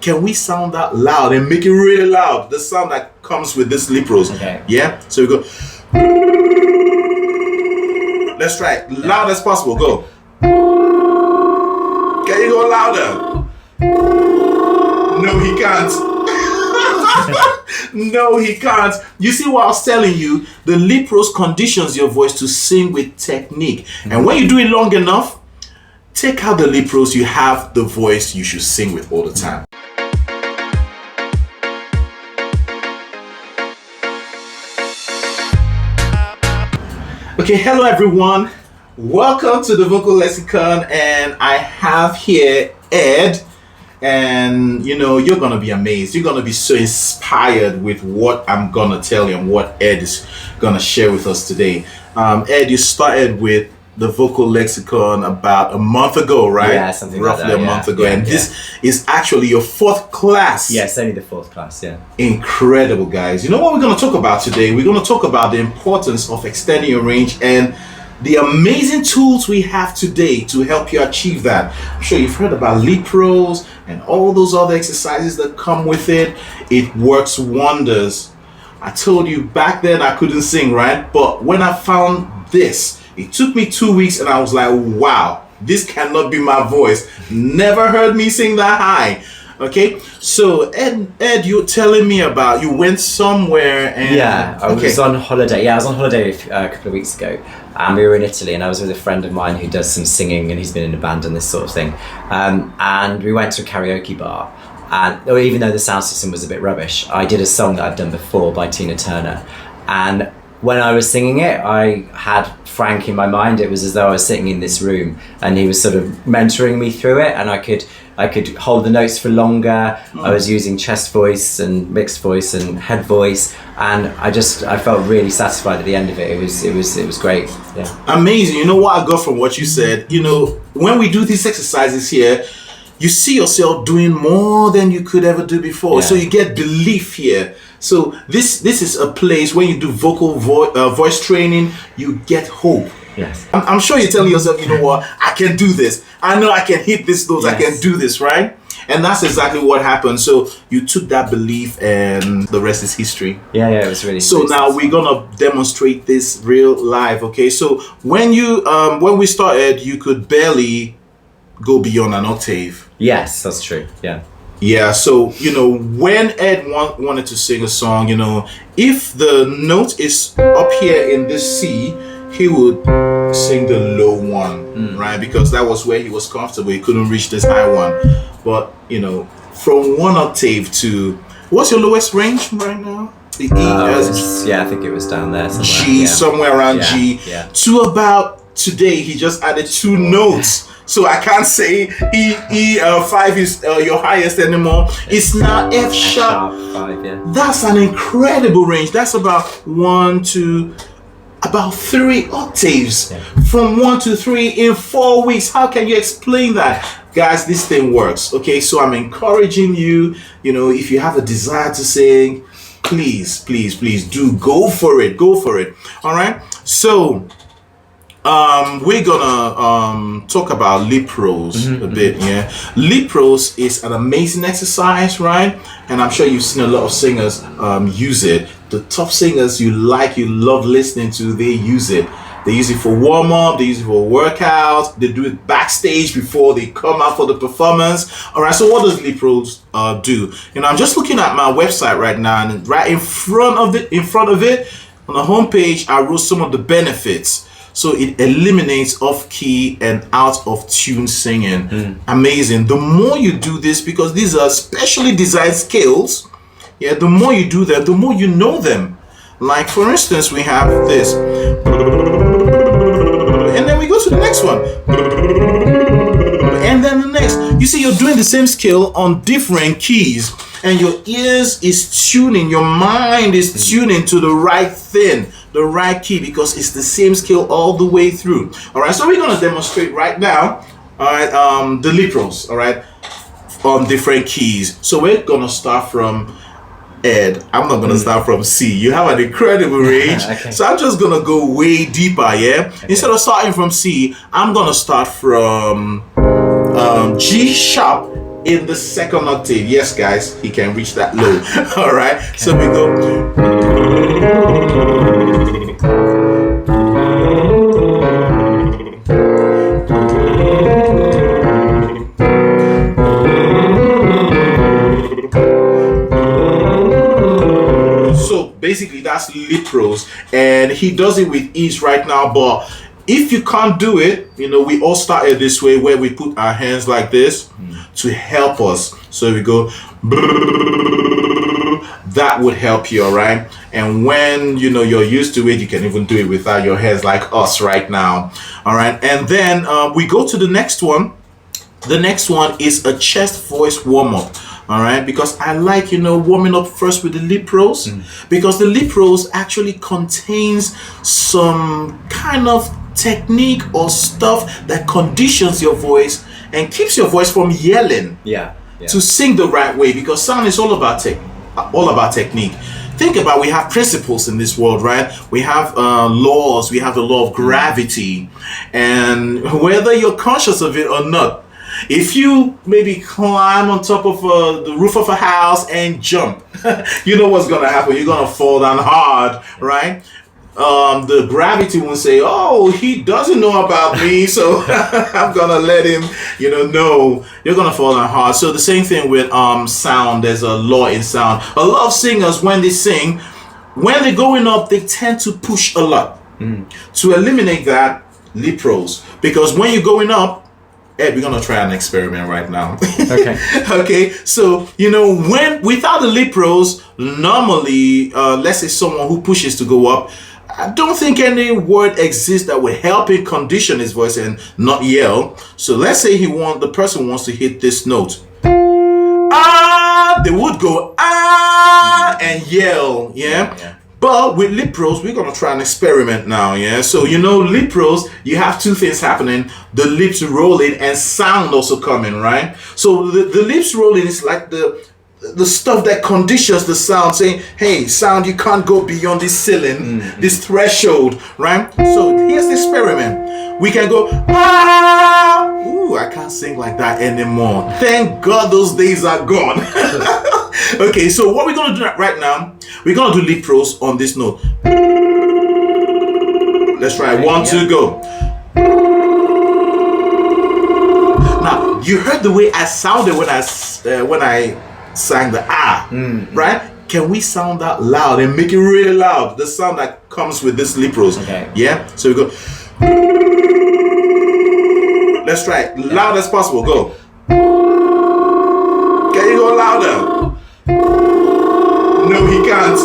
can we sound that loud and make it really loud? The sound that comes with this lip rose. Okay. Yeah? So we go. Let's try it. Loud as possible. Go. Can you go louder? No, he can't. No, he can't. You see what I was telling you? The lip rose conditions your voice to sing with technique. And when you do it long enough, take out the lip rose, you have the voice you should sing with all the time. Okay, hello everyone. Welcome to the Vocal Lexicon, and I have here Ed. And you know, you're gonna be amazed. You're gonna be so inspired with what I'm gonna tell you and what Ed is gonna share with us today. Ed, you started with the Vocal Lexicon about a month ago, right? Yeah, something roughly like that, a month ago. Yeah, and this is actually your fourth class. Yes, only the fourth class, yeah. Incredible, guys. You know what we're gonna talk about today? We're gonna talk about the importance of extending your range and the amazing tools we have today to help you achieve that. I'm sure you've heard about lip rose and all those other exercises that come with it. It works wonders. I told you back then I couldn't sing, right? But when I found this, it took me 2 weeks and I was like, wow, this cannot be my voice. Never heard me sing that high. Okay, so Ed, you're telling me about you went somewhere and I was on holiday. Yeah, I was on holiday a couple of weeks ago, and we were in Italy, and I was with a friend of mine who does some singing, and he's been in a band and this sort of thing. And we went to a karaoke bar, and even though the sound system was a bit rubbish, I did a song that I've done before by Tina Turner, and when I was singing it, I had Frank in my mind. It was as though I was sitting in this room, and he was sort of mentoring me through it, and I could hold the notes for longer. I was using chest voice and mixed voice and head voice, and I felt really satisfied at the end of it. It was great. Yeah. Amazing. You know what I got from what you said? You know, when we do these exercises here, you see yourself doing more than you could ever do before. Yeah. So you get belief here. So this is a place when you do vocal voice training, you get hope. Yes. I'm sure you're telling yourself, you know what, I can do this. I know I can hit this notes. Yes. I can do this, right? And that's exactly what happened. So you took that belief, and the rest is history. Yeah, it was really. So really now we're gonna demonstrate this real live. Okay. So when we started, you could barely go beyond an octave. Yes, that's true. Yeah. Yeah, so, you know, when Ed wanted to sing a song, you know, if the note is up here in this C, he would sing the low one, right? Because that was where he was comfortable. He couldn't reach this high one. But, you know, from one octave to, what's your lowest range right now? The E, I think it was down there somewhere. G, somewhere around G. Yeah. To about today, he just added 2 notes. So I can't say E5 is your highest anymore. It's now F sharp. 5, yeah. That's an incredible range. That's about 1 to about 3 octaves. Yeah. From 1 to 3 in 4 weeks. How can you explain that? Guys, this thing works. Okay, so I'm encouraging you, you know, if you have a desire to sing, please do go for it. Go for it. All right. So we're gonna talk about lip rose a bit. Yeah, lip rose is an amazing exercise, right? And I'm sure you've seen a lot of singers use it. The top singers you love listening to, they use it. They use it for warm up, they use it for workout, they do it backstage before they come out for the performance. All right, so what does lip rose do? You know, I'm just looking at my website right now, and right in front of it on the homepage, I wrote some of the benefits. So it eliminates off-key and out-of-tune singing. Amazing. The more you do this, because these are specially designed skills, yeah, the more you do them, the more you know them. Like, for instance, we have this. And then we go to the next one. And then the next. You see, you're doing the same skill on different keys. And your ears is tuning, your mind is tuning to the right thing, the right key, because it's the same skill all the way through. All right, so we're going to demonstrate right now, all right, the lip rose, all right, on different keys. So we're going to start from Ed. I'm not going to start from C. You have an incredible range. Okay. So I'm just going to go way deeper, yeah? Okay. Instead of starting from C, I'm going to start from G sharp in the second octave. Yes, guys, he can reach that low. All right. Okay. So we go. Basically, that's lip rose, and he does it with ease right now. But if you can't do it, we all started this way, where we put our hands like this to help us. So we go, that would help you, all right? And when you're used to it, you can even do it without your hands, like us right now, all right? And then we go to the next one. The next one is a chest voice warm-up. All right, because I like, warming up first with the lip rose, because the lip rose actually contains some kind of technique or stuff that conditions your voice and keeps your voice from yelling. Yeah. To sing the right way, because sound is all about technique. Think about, we have principles in this world, right? We have laws. We have the law of gravity, and whether you're conscious of it or not, if you maybe climb on top of the roof of a house and jump, you know what's going to happen. You're going to fall down hard, right? The gravity will say, oh, he doesn't know about me, so I'm going to let him, know. You're going to fall down hard. So the same thing with sound. There's a law in sound. A lot of singers, when they sing, when they're going up, they tend to push a lot. To eliminate that, lip rose. Because when you're going up, Ed, we're gonna try an experiment right now. Okay. Okay. So when without the lip rose, normally, let's say someone who pushes to go up, I don't think any word exists that will help him condition his voice and not yell. So let's say the person wants to hit this note. Ah, they would go and yell. Yeah. But with lip rose, we're going to try an experiment now, yeah? So, lip rose, you have two things happening. The lips rolling and sound also coming, right? So the lips rolling is like the stuff that conditions the sound, saying, hey, sound, you can't go beyond this ceiling, this threshold, right? So here's the experiment. We can go, ooh, I can't sing like that anymore. Thank God those days are gone. Okay, so what we're going to do right now, we're going to do lip rose on this note. Let's try. 1, 2, go. Now, you heard the way I sounded when I sang the right? Can we sound that loud and make it really loud? The sound that comes with this lip rose. Okay. Yeah? So we go. Let's try it. Loud as possible. Go. Can you go louder? No, he can't.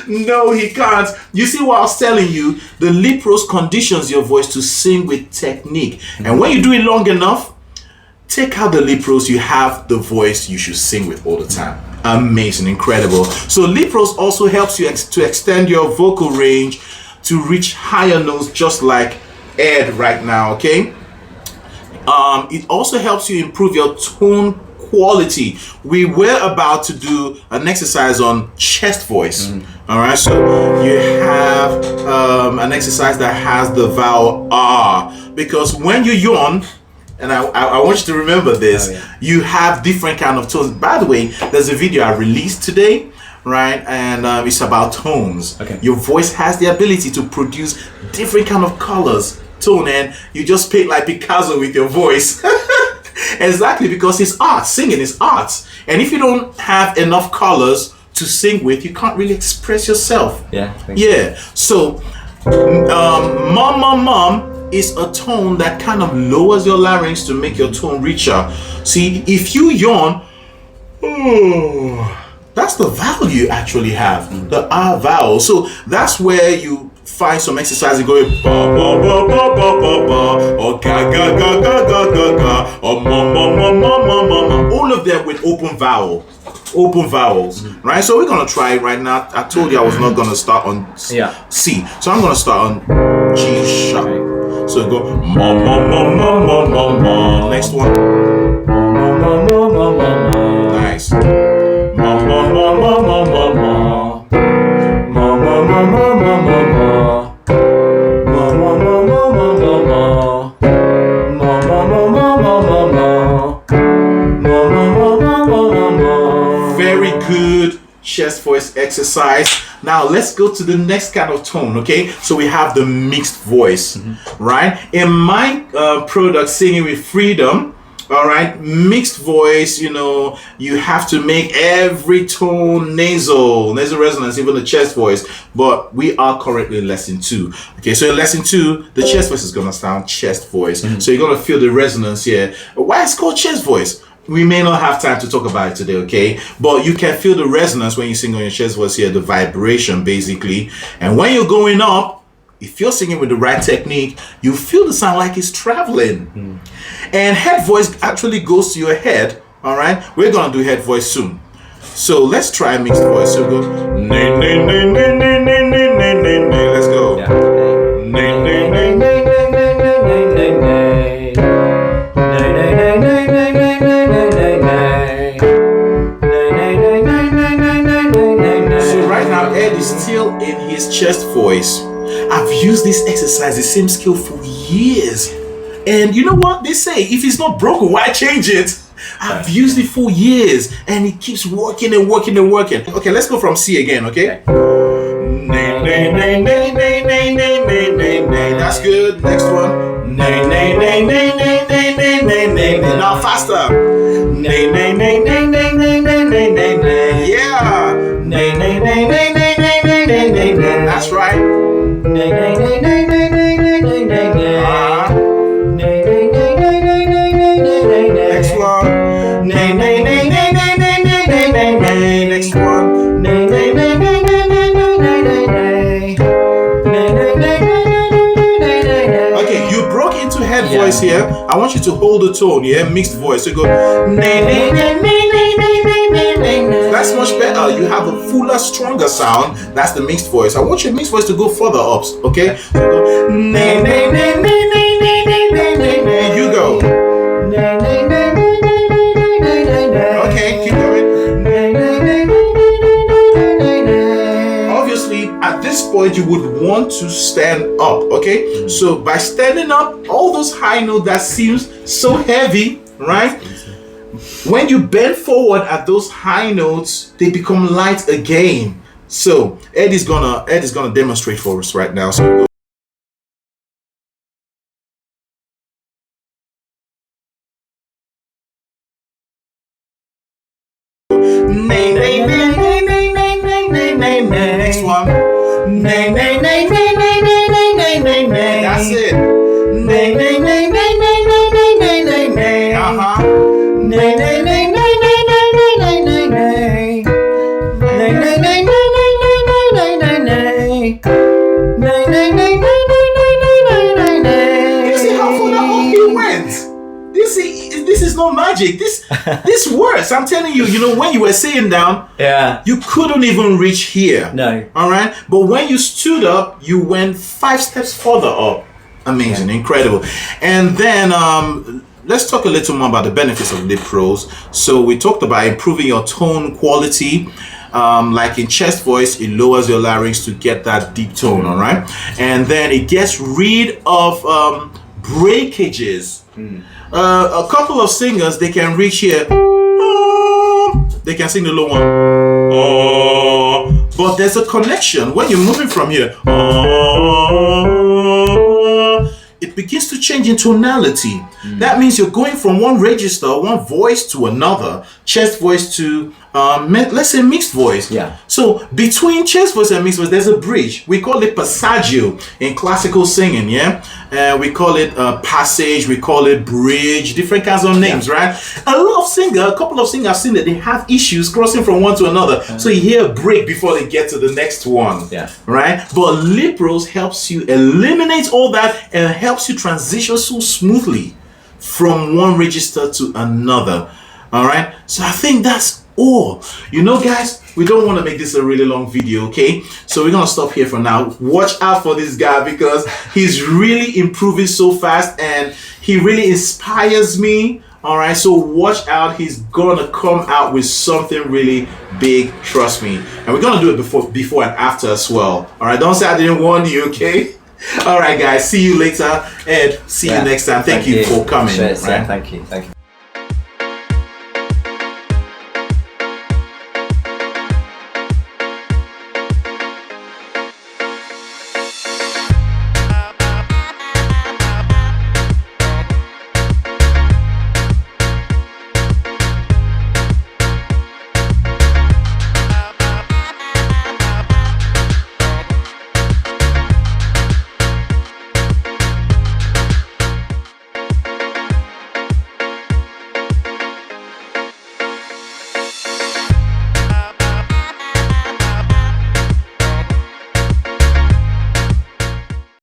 No, he can't. You see what I was telling you? The lip rose conditions your voice to sing with technique. And when you do it long enough, take out the lip rose, you have the voice you should sing with all the time. Amazing, incredible. So lip rose also helps you to extend your vocal range to reach higher notes, just like Ed right now, okay? It also helps you improve your tone quality. We were about to do an exercise on chest voice. All right, so you have an exercise that has the vowel R, because when you yawn, and I want you to remember this, you have different kind of tones. By the way, there's a video I released today, right? And it's about tones. Okay. Your voice has the ability to produce different kind of colors, tone, and you just paint like Picasso with your voice. Exactly, because it's art. Singing is art. And if you don't have enough colors to sing with, you can't really express yourself. Yeah. So, mom is a tone that kind of lowers your larynx to make your tone richer. See, if you yawn, that's the vowel you actually have, the R vowel. So that's where you find some exercises going ba ba ba ba ba ba ba, or ga ga ga ga ga ga ga, or ma ma ma ma ma ma. All of them with open vowels, right? So we're gonna try it right now. I told you I was not gonna start on C, so I'm gonna start on G sharp. So go ma ma ma ma ma ma ma. Next one. Ma ma ma ma ma ma. Nice. Ma ma ma ma ma ma ma. Ma ma ma ma ma ma ma. Ma ma ma ma ma ma ma. Ma ma ma ma ma ma ma. Very good chest voice exercise. Now let's go to the next kind of tone. Okay, so we have the mixed voice, right? In my product, Singing with Freedom, all right, mixed voice, you know, you have to make every tone nasal resonance, even the chest voice. But we are currently in lesson 2. Okay, so in lesson 2, the chest voice is gonna sound chest voice. So you're gonna feel the resonance here. Why it's called chest voice? We may not have time to talk about it today, okay? But you can feel the resonance when you sing on your chest voice here, the vibration basically. And when you're going up, if you're singing with the right technique, you feel the sound like it's traveling. And head voice actually goes to your head, all right? We're gonna do head voice soon. So let's try mixed voice. So go, nay, nay, nay, nay, nay, nay, nay, nay, nay, nay. Let's go. Yeah. Nay, nay, nay, nay, Ed is still in his chest voice. I've used this exercise, the same skill for years. And you know what they say? If it's not broken, why change it? I've used it for years and it keeps working and working and working. Okay, let's go from C again, okay? Nay, nay, nay, nay, nay, nay, nay, nay, nay, nay. That's good. Next one. Nay, nay, nay, nay, nay, nay, nay, nay, nay, nay. Now faster. Nay, nay, nay, nay, nay, nay, nay, nay, nay, nay. Yeah. Nay, nay, nay, nay, nay, nay, nay, nay, nay, nay. That's right. Nay, nay, nay, nay, nay, nay, nay, nay, nay, nay. Nay, nay, nay, nay, nay, nay, nay, nay, nay, nay. Next one. Nay, nay, nay, nay, nay, nay, nay, nay, nay, nay. Next one. Nay, nay, nay, nay, nay, nay, nay, nay, nay, nay. Nay, nay, nay, nay, nay, nay, nay. Okay, you broke into head voice here. I want you to hold the tone, yeah? Mixed voice. So go nay, nay, nay, nay, nay, nay, nay, nay, nay. That's much better. You have a fuller, stronger sound. That's the mixed voice. I want your mixed voice to go further up, okay? So go nay, nay, nay, nay, nay, nay, nay, nay, nay, nay. You go. Nay, nay, nay, nay, nay, nay, nay, nay, nay. Okay, keep going. Nay, nay, nay, nay, nay, nay, nay, nay. Obviously, at this point, you would want to stand up, okay? So by standing up, all those high notes that seems so heavy, right? When you bend forward at those high notes, they become light again. So Ed is gonna demonstrate for us right now. So nay, nay, nay, nay, nay, nay, nay, nay, nay, nay. Next one. Nay, nay, nay, nay, nay, nay, nay, nay, nay, nay. That's it. Nay, nay, nay, nay, nay, nay, nay, nay, nay, nay. Nay, nay, nay, nay, nay, nay, nay, nay, nay, nay. Nay, nay, nay, nay, nay, nay, nay, nay, nay. Nay, nay, nay, nay, nay, nay, nay, nay, nay. You see how far that whole thing went? This is no magic. This works. I'm telling you, you know, when you were sitting down, you couldn't even reach here. No. All right. But when you stood up, you went 5 steps further up. Amazing, incredible. And then let's talk a little more about the benefits of Lip Pros. So we talked about improving your tone quality. Like in chest voice, it lowers your larynx to get that deep tone, all right? And then it gets rid of breakages. A couple of singers, they can reach here. They can sing the low one. But there's a connection. When you're moving from here, it begins to change in tonality. That means you're going from one register, one voice to another, chest voice to let's say mixed voice. So between chest voice and mixed voice, there's a bridge. We call it passaggio in classical singing. We call it passage. We call it bridge. Different kinds of names, right? A couple of singers I've seen that they have issues crossing from one to another. So you hear a break before they get to the next one. Right? But Lip Pros helps you eliminate all that and helps you transition so smoothly from one register to another. All right? So I think that's all. You know, guys, we don't want to make this a really long video, okay? So we're gonna stop here for now. Watch out for this guy because he's really improving so fast and he really inspires me. All right, so watch out. He's gonna come out with something really big, trust me. And we're gonna do it before and after as well. All right, don't say I didn't warn you, okay? All right, guys, see you later and see you next time. Thank you for coming. Sure, right? Thank you.